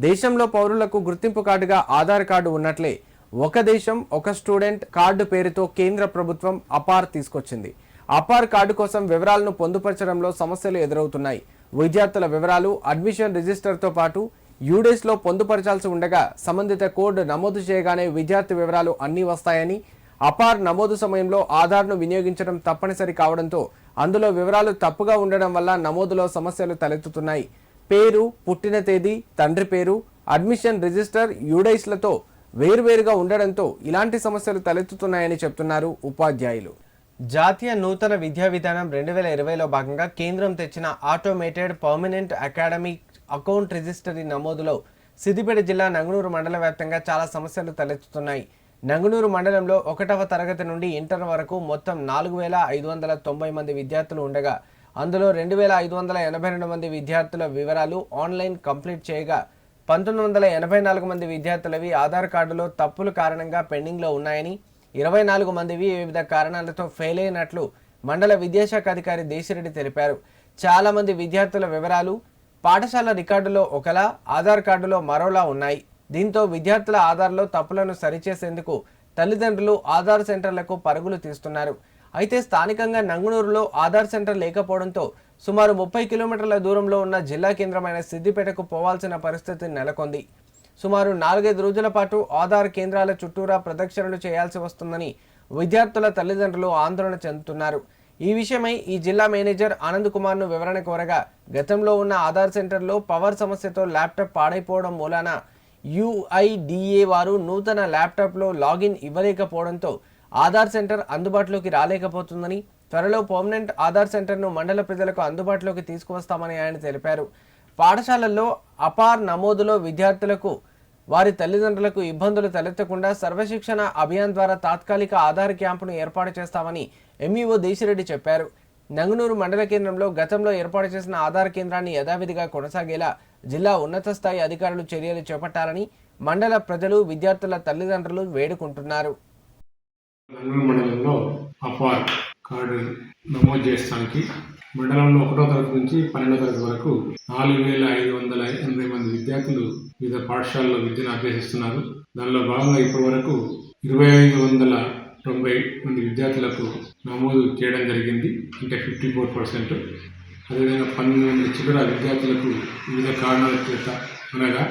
దేశంలో పౌరులకు గుర్తింపు కార్డుగా ఆధార్ కార్డు ఉన్నట్లే ఒక దేశం ఒక స్టూడెంట్ కార్డు పేరుతో కేంద్ర ప్రభుత్వం అపార్ తీసుకొచ్చింది. అపార్ కార్డు కోసం వివరాలను పొందుపరచడంలో సమస్యలు ఎదురవుతున్నాయి. విద్యార్థుల వివరాలు అడ్మిషన్ రిజిస్టర్తో పాటు యూడేస్లో పొందుపరచాల్సి ఉండగా సంబంధిత కోడ్ నమోదు చేయగానే విద్యార్థి వివరాలు అన్నీ వస్తాయని, అపార్ నమోదు సమయంలో ఆధార్ను వినియోగించడం తప్పనిసరి కావడంతో అందులో వివరాలు తప్పుగా ఉండడం వల్ల నమోదులో సమస్యలు తలెత్తుతున్నాయి. పేరు, పుట్టిన తేదీ, తండ్రి పేరు, అడ్మిషన్ రిజిస్టర్ యూడైస్లతో వేరువేరుగా ఉండడంతో ఇలాంటి సమస్యలు తలెత్తుతున్నాయని చెప్తున్నారు ఉపాధ్యాయులు. జాతీయ నూతన విద్యా విధానం 2020లో భాగంగా కేంద్రం తెచ్చిన automated permanent academic account registry నమోదులో సిద్దిపేట జిల్లా నంగునూరు మండల వ్యాప్తంగా చాలా సమస్యలు తలెత్తుతున్నాయి. నంగునూరు మండలంలో 1వ తరగతి నుండి ఇంటర్ వరకు మొత్తం 4590 మంది విద్యార్థులు ఉండగా అందులో 2582 మంది విద్యార్థుల వివరాలు ఆన్లైన్ కంప్లీట్ చేయగా 1984 మంది విద్యార్థులవి ఆధార్ కార్డులో తప్పుల కారణంగా పెండింగ్లో ఉన్నాయని, 24 మందివి వివిధ కారణాలతో ఫెయిల్ అయినట్లు మండల విద్యాశాఖ అధికారి దేశిరెడ్డి తెలిపారు. చాలా మంది విద్యార్థుల వివరాలు పాఠశాల రికార్డులో ఒకలా, ఆధార్ కార్డులో మరోలా ఉన్నాయి. దీంతో విద్యార్థుల ఆధార్లో తప్పులను సరిచేసేందుకు తల్లిదండ్రులు ఆధార్ సెంటర్లకు పరుగులు తీస్తున్నారు. అయితే స్థానికంగా నంగునూరులో ఆధార్ సెంటర్ లేకపోవడంతో సుమారు 30 కిలోమీటర్ల దూరంలో ఉన్న జిల్లా కేంద్రమైన సిద్దిపేటకు పోవాల్సిన పరిస్థితి నెలకొంది. సుమారు 4-5 రోజుల పాటు ఆధార్ కేంద్రాల చుట్టూరా ప్రదక్షిణలు చేయాల్సి వస్తుందని విద్యార్థుల తల్లిదండ్రులు ఆందోళన చెందుతున్నారు. ఈ విషయమై ఈ జిల్లా మేనేజర్ ఆనంద్ కుమార్ను వివరణ కోరగా గతంలో ఉన్న ఆధార్ సెంటర్లో పవర్ సమస్యతో ల్యాప్టాప్ పాడైపోవడం మూలాన UIDA వారు నూతన ల్యాప్టాప్లో లాగిన్ ఇవ్వలేకపోవడంతో ఆధార్ సెంటర్ అందుబాటులోకి రాలేకపోతుందని, త్వరలో పర్మనెంట్ ఆధార్ సెంటర్ను మండల ప్రజలకు అందుబాటులోకి తీసుకువస్తామని ఆయన తెలిపారు. పాఠశాలల్లో అపార్ నమోదులో విద్యార్థులకు వారి తల్లిదండ్రులకు ఇబ్బందులు తలెత్తకుండా సర్వశిక్షణ అభియాన్ ద్వారా తాత్కాలిక ఆధార్ క్యాంపును ఏర్పాటు చేస్తామని MEO దేశిరెడ్డి చెప్పారు. నంగునూరు మండల కేంద్రంలో గతంలో ఏర్పాటు చేసిన ఆధార్ కేంద్రాన్ని యథావిధిగా కొనసాగేలా జిల్లా ఉన్నత స్థాయి అధికారులు చర్యలు చేపట్టాలని మండల ప్రజలు, విద్యార్థుల తల్లిదండ్రులు వేడుకుంటున్నారు. నంగునూరు మండలంలో అపార్ కార్డు నమోదు చేయడానికి మండలంలో 1వ తరగతి నుంచి 12వ తరగతి వరకు 4580 మంది విద్యార్థులు వివిధ పాఠశాలలో విద్యను అభ్యసిస్తున్నారు. దానిలో భాగంగా ఇప్పటి వరకు 2590 మంది విద్యార్థులకు నమోదు చేయడం జరిగింది, అంటే 54%. అదేవిధంగా 12 చిల్లర విద్యార్థులకు వివిధ కారణాల చేత, అనగా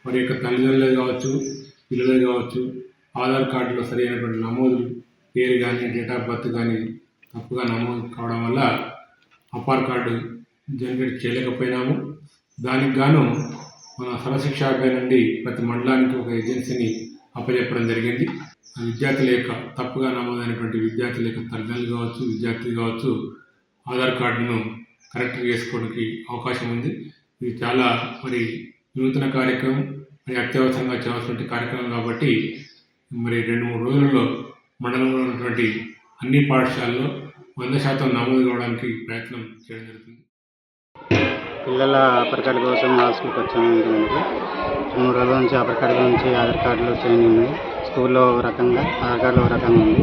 వారి యొక్క తల్లిదండ్రులే కావచ్చు, పిల్లలే కావచ్చు, ఆధార్ కార్డులో సరైనటువంటి నమోదు, పేరు కానీ డేట్ ఆఫ్ బర్త్ కానీ తప్పుగా నమోదు కావడం వల్ల అపార్ కార్డు జనరేట్ చేయలేకపోయినాము. దానికి గాను మన సర్వశిక్ష అభియాన్ నుండి ప్రతి మండలానికి ఒక ఏజెన్సీని అప్పచెప్పడం జరిగింది. విద్యార్థుల యొక్క తప్పుగా నమోదైనటువంటి విద్యార్థుల యొక్క తల్లిదండ్రులు కావచ్చు, విద్యార్థులు కావచ్చు, ఆధార్ కార్డును కరెక్ట్ చేసుకోవడానికి అవకాశం ఉంది. ఇది చాలా నూతన కార్యక్రమం, అత్యవసరంగా చేయాల్సిన కార్యక్రమం కాబట్టి 2-3 రోజులలో మండలంలో ఉన్నటువంటి అన్ని పాఠశాలలో 100% నమోదు కావడానికి ప్రయత్నం చేయడం జరుగుతుంది. పిల్లల ఆధార్ కార్డు కోసం హాస్టల్కి వచ్చాము. 3 రోజుల నుంచి ఆధార్ కార్డు గురించి ఆధార్ కార్డులో చేంజ్ ఉంది. స్కూల్లో ఒక రకంగా, ఆధార్ కార్డులో ఒక రకంగా ఉంది.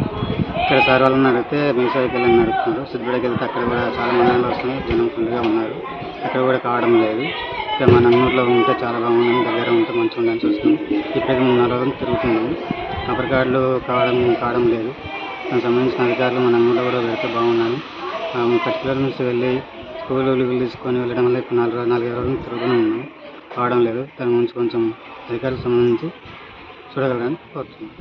ఇక్కడ సార్ వాళ్ళని అడిగితే మీసేవకి వెళ్ళని నడుపుతున్నారు. సిద్దిపేటకి వెళ్తే అక్కడ కూడా చాలా మండలంలో వస్తున్నాయి, జనం ఫుల్గా ఉన్నారు. అక్కడ కూడా కావడం లేదు. ఇక్కడ మన నంగునూరులో ఉంటే చాలా బాగుంది, దగ్గర ఉంటే మంచిగా ఉందని చూస్తున్నాం. ఇప్పటికి 3-4 రోజులు తిరుగుతున్నాము. ఆధార్ కార్డులు కావడం లేదు. దానికి సంబంధించిన అధికారులు మన నంగునూరులో కూడా పెడితే బాగున్నాను. 30 కిలోమీటర్స్ వెళ్ళి స్కూల్ లీగులు తీసుకొని వెళ్ళడం వల్ల ఇప్పుడు 4-5 రోజులు తిరుగుతూనే ఉన్నాం, కావడం లేదు. దాని గురించి కొంచెం అధికారులకు సంబంధించి చూడగలరని కోరుతున్నాం.